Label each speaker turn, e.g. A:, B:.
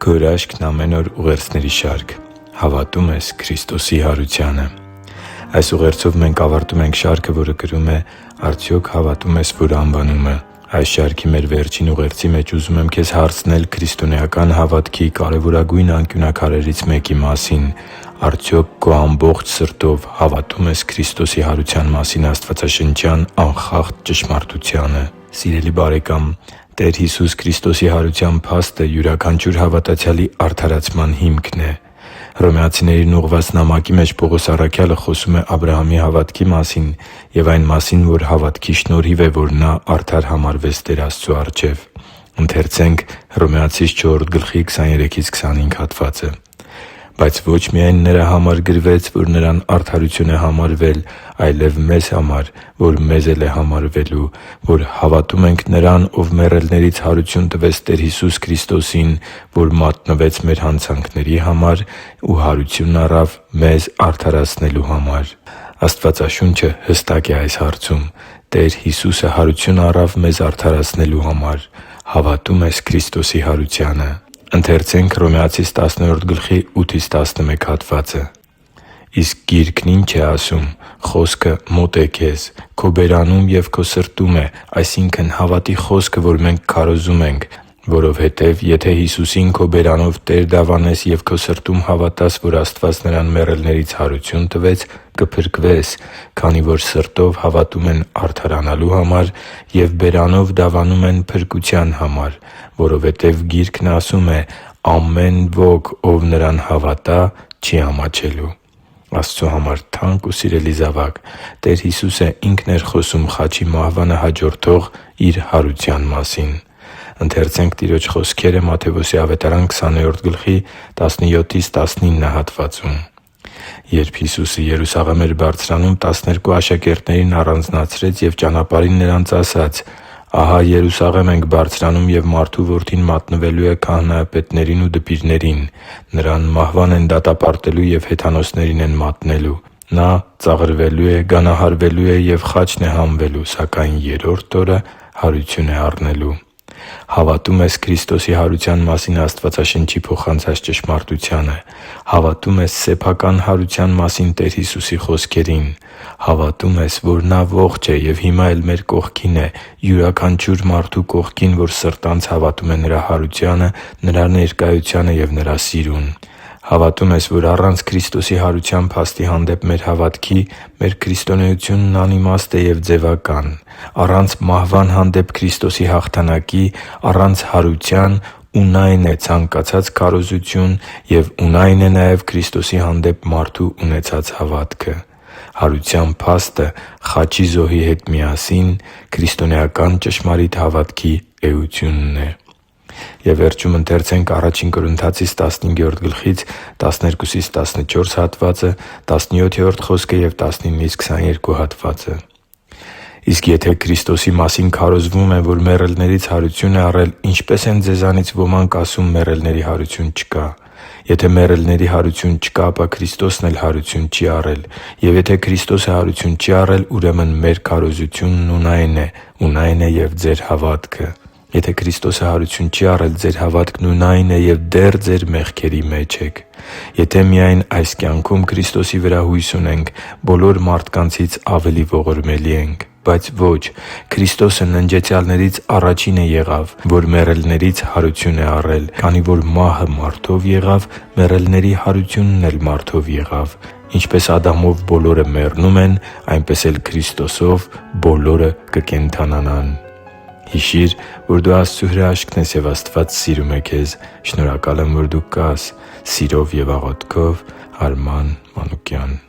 A: Քո հրաշքն ամեն օր ուղերձների շարք։ Հավատո՞ւմ ես Քրիստոսի հարությանը։ Այս ուղերձով մենք ավարտում ենք շարքը, որը կրում է «Արդյոք հավատո՞ւմ ես, որ անվանումը»։ Այս շարքի մեր վերջին ուղերձի մեջ ուզում եմ քեզ հարցնել քրիստոնեական հավատքի կարևորագույն անկյունաքարերից մեկի մասին։ Արդյոք քո ամբողջ սրտով հավատո՞ւմ ես Քրիստոսի հարության մասին աստվածաշնչյան անխախտ ճշմարտությանը։ Սիրելի՛ բարեկամ, Տեր Հիսուս Քրիստոսի հարության փաստը յուրաքանչյուր հավատացյալի արդարացման հիմքն է։ Հռոմեացիներին ուղղված նամակի մեջ Պողոս առաքյալը խոսում է Աբրահամի հավատքի մասին և այն մասին, որ հավատքի շնորհիվ է, որ նա արդար համարվեց Տեր Աստծու առջև։ «Բայց ոչ միայն նրա համար գրվեց, որ նրան արդարություն է համարվել, այլև մեզ համար, որ մեզ էլ է համարվելու, որ հավատում ենք Նրան, ով մեռելներից հարություն տվեց Տեր Հիսուս Քրիստոսին, որ մատնվեց մեր հանցանքների համար ու հարություն առավ մեզ արդարացնելու համար» Աստվածաշունչը հստակ է այս հարցում։ Տեր Հիսուսը հարություն առավ մեզ արդարացնելու համար։ Հավատո՞ւմ ես Քրիստոսի հարությանը։ «Իսկ Գիրքն ի՞նչ է ասում. խոսքը մոտ է քեզ, քո բերանում և քո սրտում է, այսինքն՝ հավատի խոսքը, որ մենք քարոզում ենք։ Որովհետև եթե Հիսուսին քո բերանով Տեր դավանես և քո սրտում հավատաս, որ Աստված Նրան մեռելներից հարություն տվեց, կփրկվես, քանի որ սրտով հավատում են արդարանալու համար, և բերանով դավանում են փրկության համար։ Որովհետև Գիրքն ասում է. «Ամեն ոք, ով Նրան հավատա, չի ամաչելու»։ Աստծու համար թանկ ու սիրելի՛ զավակ, Տեր Հիսուսը Ինքն էր խոսում խաչի մահվանը հաջորդող Իր հարության մասին։ «Երբ Հիսուսը Երուսաղեմ էր բարձրանում, 12 աշակերտներին առանձնացրեց և ճանապարհին նրանց ասաց. «Ահա Երուսաղեմ ենք բարձրանում, և Մարդու Որդին մատնվելու է քահանայապետերին ու դպիրներին. նրան մահվան են դատապարտելու և հեթանոսներին են մատնելու։ Նա ծաղրվելու է, գանահարվելու է և խաչն է հանվելու, սակայն երրորդ օրը հարություն է առնելու»։ Հավատո՞ւմ ես Քրիստոսի հարության մասին Աստվածաշնչի փոխանցած ճշմարտությանը։ Հավատո՞ւմ ես սեփական հարության մասին Տեր Հիսուսի խոսքերին։ Հավատո՞ւմ ես, որ Նա ողջ է և հիմա էլ մեր կողքին է՝ յուրաքանչյուր մարդու կողքին, որ սրտանց հավատում է Նրա հարությանը, Նրա ներկայությանը և Նրա սիրուն։ Հավատո՞ւմ ես, որ առանց Քրիստոսի հարության փաստի հանդեպ մեր հավատքի մեր քրիստոնեությունն անիմաստ է և ձևական։ Առանց մահվան հանդեպ Քրիստոսի հաղթանակի, առանց հարության ունայն է ցանկացած քարոզություն և ունայն է նաև Քրիստոսի հանդեպ մարդու ունեցած հավատքը։ Հարության փաստը խաչի զոհի հետ միասին քրիստոնեական ճշմարիտ հավատքի էությունն է։ «Իսկ եթե Քրիստոսի մասին քարոզվում է, որ մեռելներից հարություն է առել, ինչպե՞ս են ձեզանից ոմանք ասում՝ մեռելների հարություն չկա։ Եթե մեռելների հարություն չկա, ապա Քրիստոսն էլ հարություն չի առել։ Եվ եթե Քրիստոսը հարություն չի առել, ուրեմն մեր քարոզությունն ունայն է և ձեր հավատքը։ Եթե Քրիստոսը հարություն չի առել, ձեր հավատքն ունայն է, և դեռ ձեր մեղքերի մեջ եք։ Եթե միայն այս կյանքում Քրիստոսի վրա հույս ունենք, բոլոր մարդկանցից ավելի ողորմելի ենք։ Բայց ոչ, Քրիստոսը ննջեցյալներից առաջինը եղավ, որ մեռելներից հարություն է առել, քանի որ մահը մարդով եղավ, մեռելների հարությունն էլ մարդով եղավ։ Ինչպես Ադամով բոլորը մեռնում են, այնպես էլ Քրիստոսով բոլորը կկենդանանան» Հիշի՛ր, որ դու Աստծո հրաշքն ես, և Աստված սիրում է քեզ։ Շնորհակալ եմ, որ դու կա՛ս։ Սիրով և աղոթքով, Արման Մանուկյան։